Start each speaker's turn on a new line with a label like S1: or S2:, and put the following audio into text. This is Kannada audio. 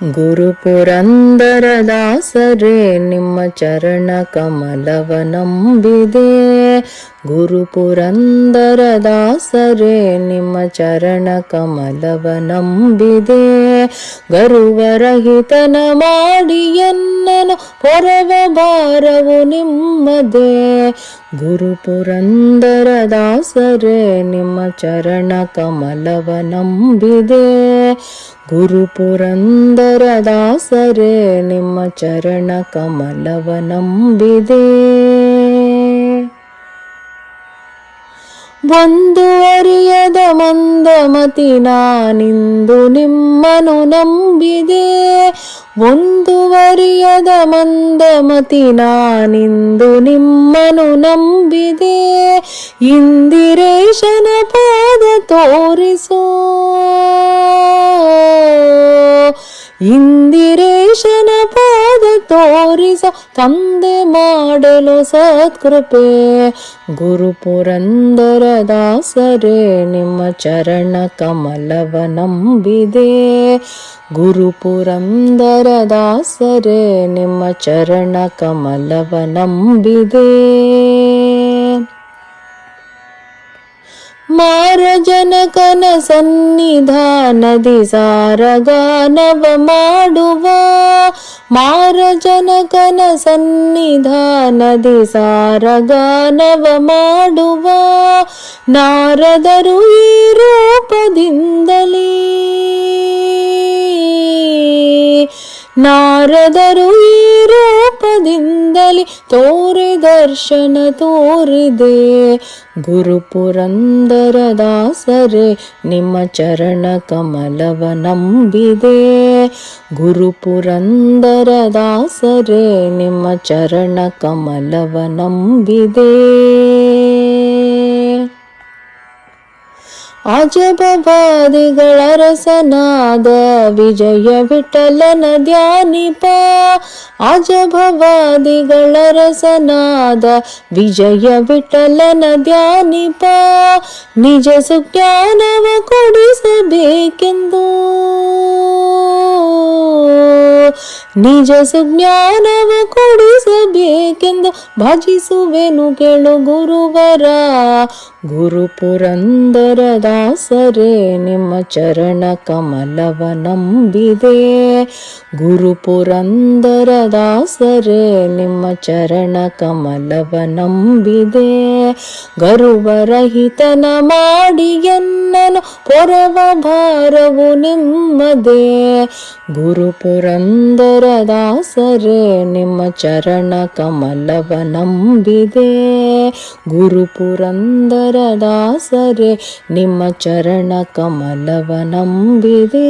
S1: ಗುರು ಪುರಂದರದಾಸರೇ ನಿಮ್ಮ ಚರಣ ಕಮಲವ ನಂಬಿದೆ. ಗುರು ಪುರಂದರದಾಸರೇ ನಿಮ್ಮ ಚರಣ ಕಮಲವ ನಂಬಿದೆ. ಗರುವರಹಿತನ ಮಾಡಿ ಎನ್ನನು ಹೊರವ ಭಾರವು ನಿಮ್ಮದೇ. ಗುರು ಪುರಂದರದಾಸರೇ ನಿಮ್ಮ ಚರಣ ಕಮಲವ ನಂಬಿದೆ. ಗುರು ಪುರಂದರದಾಸರೇ ನಿಮ್ಮ ಚರಣ ಕಮಲವ ನಂಬಿದೆ. ಒಂದು ಅರಿಯದ ಮಂದಮತಿ ನಾನಿಂದು ನಿಮ್ಮನು ನಂಬಿದೆ. ಒಂದು ಅರಿಯದ ಮಂದಮತಿ ನಾನಿಂದು ನಿಮ್ಮನು ನಂಬಿದೆ. ಇಂದಿರೇಶನ ಪಾದ ತೋರಿಸೋ, ಇಂದಿರೇಶನ ಪಾದ ತೋರಿಸೋ ತಂದೆ ಮಾಡಲು ಸತ್ಕೃಪೆ. ಗುರು ಪುರಂದರದಾಸರೇ ನಿಮ್ಮ ಚರಣ ಕಮಲವ ನಂಬಿದೆ. ಗುರು ಪುರಂದರದಾಸರೇ ನಿಮ್ಮ ಚರಣ ಕಮಲವ ನಂಬಿದೆ. ಮಾರಜನಕನ ಸನ್ನಿಧಾನದಿ ಸಾರಗಾನವ ಮಾಡುವ. ಮಾರಜನಕನ ಸನ್ನಿಧಾನದಿ ಸಾರಗಾನವ ಮಾಡುವ. ನಾರದರು ಈ ರೂಪದಿಂದಲೇ, ನಾರದರು ಈ ರೂಪದಿಂದಲೇ ತೋರಿ ದರ್ಶನ ತೋರಿದೆ. ಗುರು ಪುರಂದರದಾಸರೇ ನಿಮ್ಮ ಚರಣ ಕಮಲವ ನಂಬಿದೆ. ಗುರು ಪುರಂದರದಾಸರೇ ನಿಮ್ಮ ಚರಣ ಕಮಲವ ನಂಬಿದೆ. ಅಜಬವಾದಿಗಳ ರಸನಾದ ವಿಜಯ ವಿಠಲನ ಧ್ಯಾನಿಪ. ಅಜಬವಾದಿಗಳ ರಸನಾದ ವಿಜಯ ವಿಠಲನ ಧ್ಯಾನಿಪ. ನಿಜ ಸುಜ್ಞಾನವ ಕೊಡಿಸಬೇಕೆಂದು, ನಿಜ ಸುಜ್ಞಾನವ ಕೊಡಿಸಬೇಕೆಂದು ಭಜಿಸುವೆನು ಕೇಳು ಗುರುವರ. ಗುರು ಪುರಂದರದಾಸರೇ ನಿಮ್ಮ ಚರಣ ಕಮಲವ ನಂಬಿದೆ. ಗುರು ಪುರಂದರದಾಸರೇ ನಿಮ್ಮ ಚರಣ ಕಮಲವ ನಂಬಿದೆ. ಗರುವರಹಿತನ ಮಾಡಿ ಎನ್ನನು ಪೊರವ ಭಾರವು ನಿಮ್ಮದೇ. ಗುರು ಪುರಂದರದಾಸರೇ ನಿಮ್ಮ ಚರಣ ಕಮಲವ ನಂಬಿದೆ. ಗುರು ಪುರಂದರದಾಸರೇ ನಿಮ್ಮ ಚರಣ ಕಮಲವ ನಂಬಿದೆ.